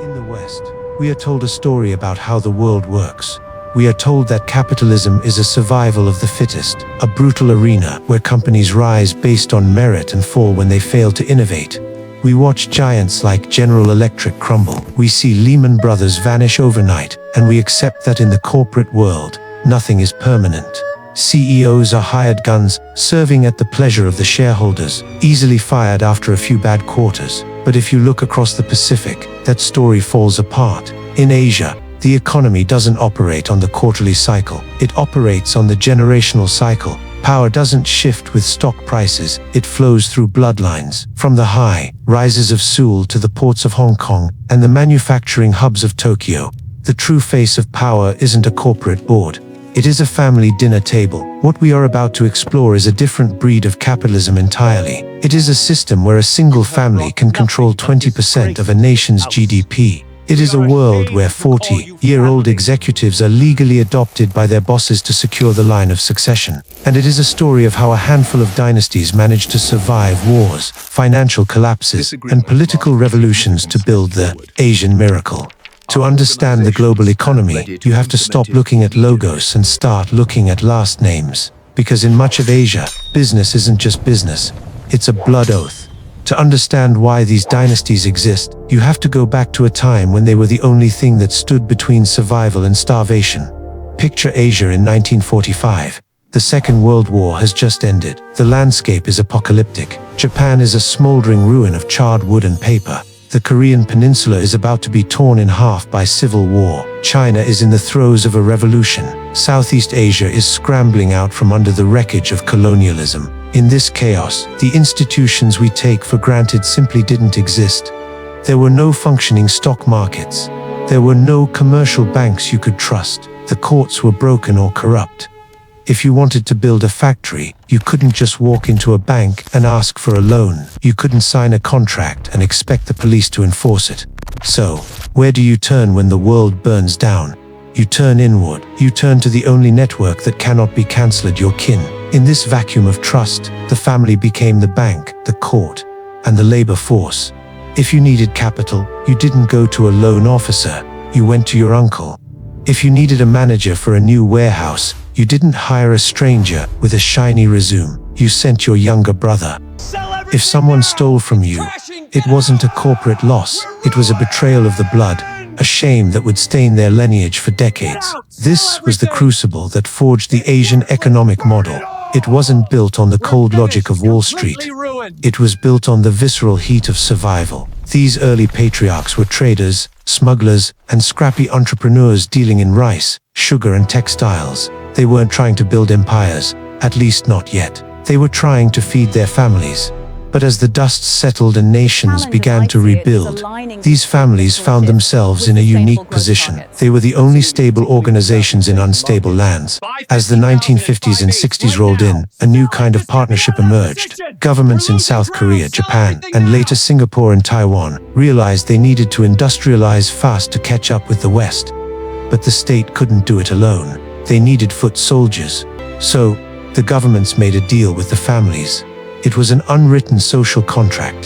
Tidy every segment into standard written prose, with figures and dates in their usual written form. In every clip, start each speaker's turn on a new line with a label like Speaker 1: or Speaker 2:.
Speaker 1: In the West, we are told a story about how the world works. We are told that capitalism is a survival of the fittest, a brutal arena where companies rise based on merit and fall when they fail to innovate. We watch giants like General Electric crumble. We see Lehman Brothers vanish overnight, and we accept that in the corporate world, nothing is permanent. CEOs are hired guns, serving at the pleasure of the shareholders, easily fired after a few bad quarters. But if you look across the Pacific, that story falls apart. In Asia, the economy doesn't operate on the quarterly cycle. It operates on the generational cycle. Power doesn't shift with stock prices, it flows through bloodlines. From the high rises of Seoul to the ports of Hong Kong and the manufacturing hubs of Tokyo, the true face of power isn't a corporate board. It is a family dinner table. What we are about to explore is a different breed of capitalism entirely. It is a system where a single family can control 20% of a nation's GDP. It is a world where 40-year-old executives are legally adopted by their bosses to secure the line of succession. And it is a story of how a handful of dynasties managed to survive wars, financial collapses, and political revolutions to build the Asian miracle. To understand the global economy, you have to stop looking at logos and start looking at last names. Because in much of Asia, business isn't just business, it's a blood oath. To understand why these dynasties exist, you have to go back to a time when they were the only thing that stood between survival and starvation. Picture Asia in 1945. The Second World War has just ended. The landscape is apocalyptic. Japan is a smoldering ruin of charred wood and paper. The Korean peninsula is about to be torn in half by civil war. China is in the throes of a revolution. Southeast Asia is scrambling out from under the wreckage of colonialism. In this chaos, the institutions we take for granted simply didn't exist. There were no functioning stock markets. There were no commercial banks you could trust. The courts were broken or corrupt. If you wanted to build a factory, you couldn't just walk into a bank and ask for a loan. You couldn't sign a contract and expect the police to enforce it. So, where do you turn when the world burns down? You turn inward. You turn to the only network that cannot be cancelled: your kin. In this vacuum of trust, the family became the bank, the court, and the labor force. If you needed capital, you didn't go to a loan officer, you went to your uncle. If you needed a manager for a new warehouse, you didn't hire a stranger with a shiny resume, you sent your younger brother. If someone stole from you, it wasn't a corporate loss, it was a betrayal of the blood, a shame that would stain their lineage for decades. This was the crucible that forged the Asian economic model. It wasn't built on the cold logic of Wall Street. It was built on the visceral heat of survival. These early patriarchs were traders, smugglers, and scrappy entrepreneurs dealing in rice, sugar, and textiles. They weren't trying to build empires, at least not yet. They were trying to feed their families. But as the dust settled and nations began to rebuild, these families found themselves in a unique position. They were the only stable organizations in unstable lands. As the 1950s and 60s rolled in, a new kind of partnership emerged. Governments in South Korea, Japan, and later Singapore and Taiwan realized they needed to industrialize fast to catch up with the West. But the state couldn't do it alone. They needed foot soldiers. So, the governments made a deal with the families. It was an unwritten social contract.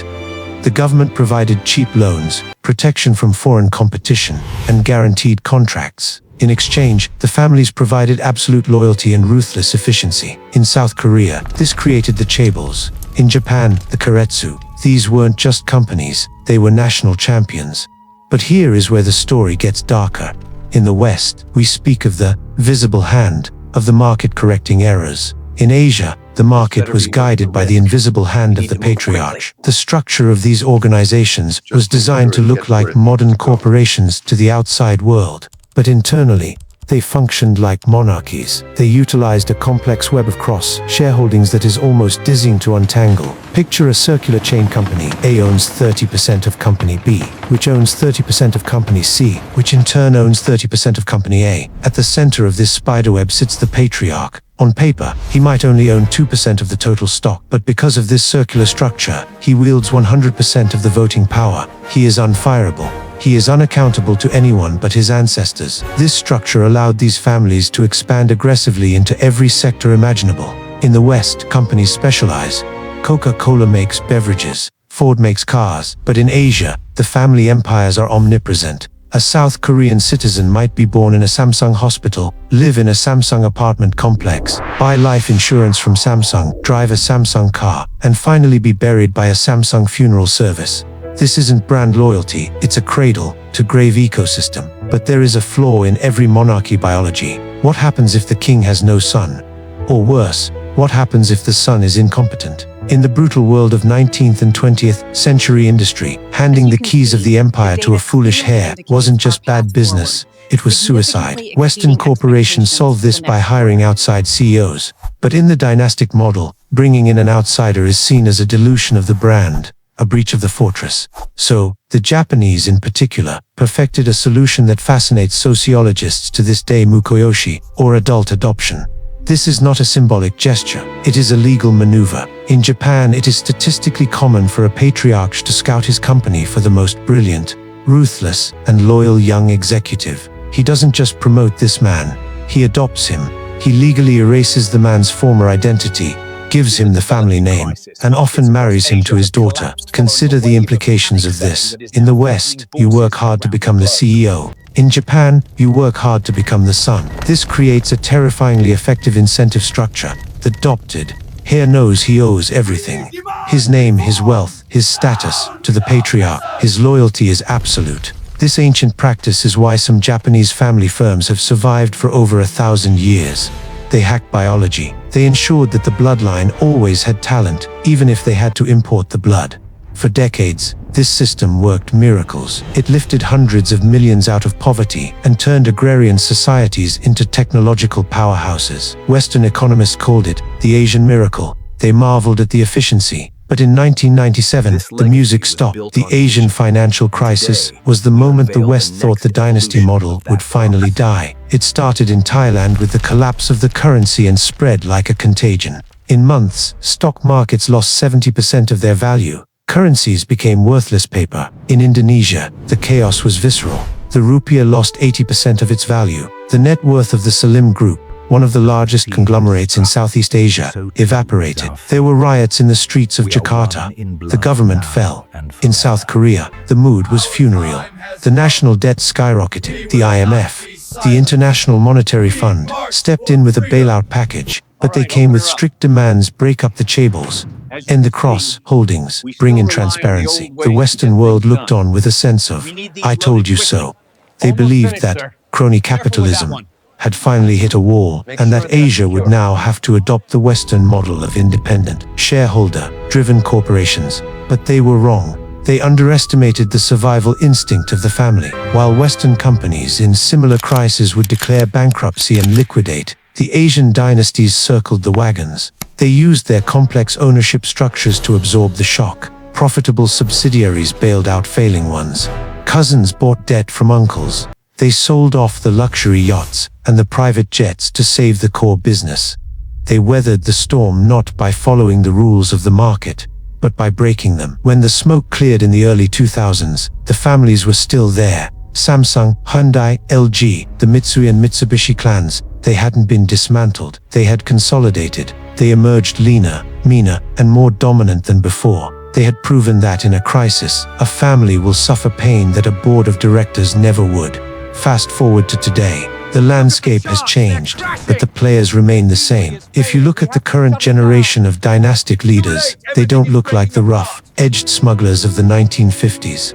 Speaker 1: The government provided cheap loans, protection from foreign competition, and guaranteed contracts. In exchange, the families provided absolute loyalty and ruthless efficiency. In South Korea, this created the chaebols. In Japan, the keiretsu. These weren't just companies, they were national champions. But here is where the story gets darker. In the West, we speak of the visible hand of the market correcting errors. In Asia, the market was guided by the invisible hand of the patriarch. The structure of these organizations was designed to look like modern corporations to the outside world. But internally, they functioned like monarchies. They utilized a complex web of cross-shareholdings that is almost dizzying to untangle. Picture a circular chain: company A owns 30% of company B, which owns 30% of company C, which in turn owns 30% of company A. At the center of this spiderweb sits the patriarch. On paper, he might only own 2% of the total stock, but because of this circular structure, he wields 100% of the voting power. He is unfireable. He is unaccountable to anyone but his ancestors. This structure allowed these families to expand aggressively into every sector imaginable. In the West, companies specialize. Coca-Cola makes beverages. Ford makes cars. But in Asia, the family empires are omnipresent. A South Korean citizen might be born in a Samsung hospital, live in a Samsung apartment complex, buy life insurance from Samsung, drive a Samsung car, and finally be buried by a Samsung funeral service. This isn't brand loyalty, it's a cradle-to-grave ecosystem. But there is a flaw in every monarchy biology. What happens if the king has no son? Or worse, what happens if the son is incompetent? In the brutal world of 19th and 20th century industry, handing the keys of the empire to a foolish heir wasn't just bad business, it was suicide. Western corporations solve this by hiring outside CEOs. But in the dynastic model, bringing in an outsider is seen as a dilution of the brand, a breach of the fortress. So, the Japanese in particular, perfected a solution that fascinates sociologists to this day: Mukoyoshi, or adult adoption. This is not a symbolic gesture, it is a legal maneuver. In Japan, it is statistically common for a patriarch to scout his company for the most brilliant, ruthless, and loyal young executive. He doesn't just promote this man, he adopts him. He legally erases the man's former identity, gives him the family name, and often marries him to his daughter. Consider the implications of this. In the West, you work hard to become the CEO. In Japan, you work hard to become the son. This creates a terrifyingly effective incentive structure. The adopted heir knows he owes everything. His name, his wealth, his status, to the patriarch. His loyalty is absolute. This ancient practice is why some Japanese family firms have survived for over 1,000 years. They hacked biology. They ensured that the bloodline always had talent, even if they had to import the blood. For decades, this system worked miracles. It lifted hundreds of millions out of poverty and turned agrarian societies into technological powerhouses. Western economists called it the Asian miracle. They marveled at the efficiency. But in 1997, the music stopped. The Asian financial crisis was the moment the West thought the dynasty model would finally die. It started in Thailand with the collapse of the currency and spread like a contagion. In months, stock markets lost 70% of their value. Currencies became worthless paper. In Indonesia, the chaos was visceral. The rupiah lost 80% of its value. The net worth of the Salim Group, one of the largest conglomerates in Southeast Asia, evaporated. There were riots in the streets of Jakarta. The government fell. In South Korea, the mood was funereal. The national debt skyrocketed. The IMF, the International Monetary Fund, stepped in with a bailout package, but they came with strict demands: break up the chaebols, end the cross-holdings, bring in transparency. The Western world looked on with a sense of, "I told you so." They believed that crony capitalism had finally hit a wall, and that Asia would now have to adopt the Western model of independent, shareholder-driven corporations. But they were wrong. They underestimated the survival instinct of the family. While Western companies in similar crises would declare bankruptcy and liquidate, the Asian dynasties circled the wagons. They used their complex ownership structures to absorb the shock. Profitable subsidiaries bailed out failing ones. Cousins bought debt from uncles. They sold off the luxury yachts and the private jets to save the core business. They weathered the storm not by following the rules of the market, but by breaking them. When the smoke cleared in the early 2000s, the families were still there. Samsung, Hyundai, LG, the Mitsui and Mitsubishi clans, they hadn't been dismantled. They had consolidated. They emerged leaner, meaner, and more dominant than before. They had proven that in a crisis, a family will suffer pain that a board of directors never would. Fast forward to today. The landscape has changed, but the players remain the same. If you look at the current generation of dynastic leaders, they don't look like the rough-edged smugglers of the 1950s.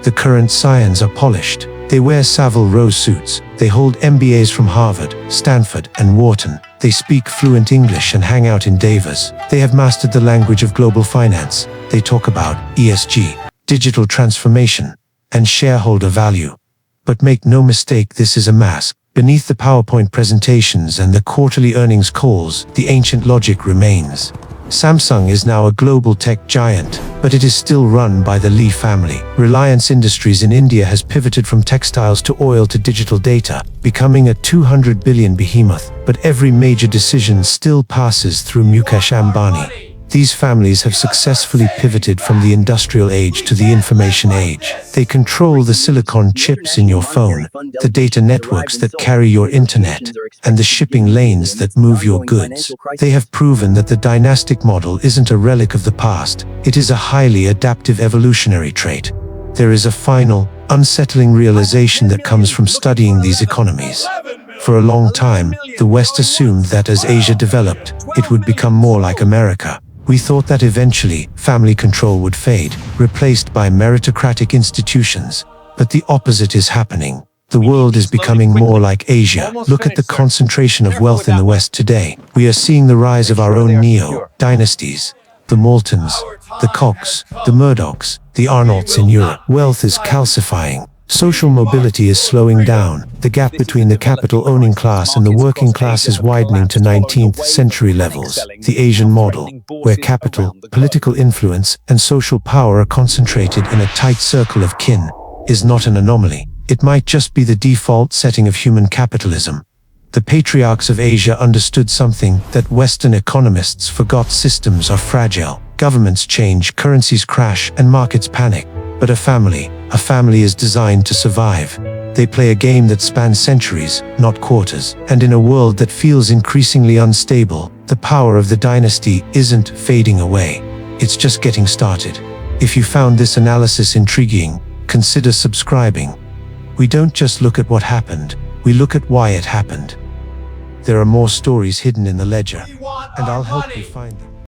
Speaker 1: The current scions are polished. They wear Savile Row suits. They hold MBAs from Harvard, Stanford, and Wharton. They speak fluent English and hang out in Davos. They have mastered the language of global finance. They talk about ESG, digital transformation, and shareholder value. But make no mistake, this is a mask. Beneath the PowerPoint presentations and the quarterly earnings calls, the ancient logic remains. Samsung is now a global tech giant, but it is still run by the Lee family. Reliance Industries in India has pivoted from textiles to oil to digital data, becoming a 200 billion behemoth, but every major decision still passes through Mukesh Ambani. These families have successfully pivoted from the industrial age to the information age. They control the silicon chips in your phone, the data networks that carry your internet, and the shipping lanes that move your goods. They have proven that the dynastic model isn't a relic of the past, it is a highly adaptive evolutionary trait. There is a final, unsettling realization that comes from studying these economies. For a long time, the West assumed that as Asia developed, it would become more like America. We thought that eventually, family control would fade, replaced by meritocratic institutions. But the opposite is happening. The world is becoming more like Asia. Look at the concentration of wealth in the West today. We are seeing the rise of our own neo-dynasties. The Moultons, the Kochs, the Murdochs, the Arnolds in Europe. Wealth is calcifying. Social mobility is slowing down. The gap between the capital-owning class and the working class is widening to 19th century levels. The Asian model, where capital, political influence, and social power are concentrated in a tight circle of kin, is not an anomaly. It might just be the default setting of human capitalism. The patriarchs of Asia understood something that Western economists forgot: systems are fragile. Governments change, currencies crash, and markets panic. But a family is designed to survive. They play a game that spans centuries, not quarters. And in a world that feels increasingly unstable, the power of the dynasty isn't fading away. It's just getting started. If you found this analysis intriguing, consider subscribing. We don't just look at what happened, we look at why it happened. There are more stories hidden in the ledger, and I'll help you find them.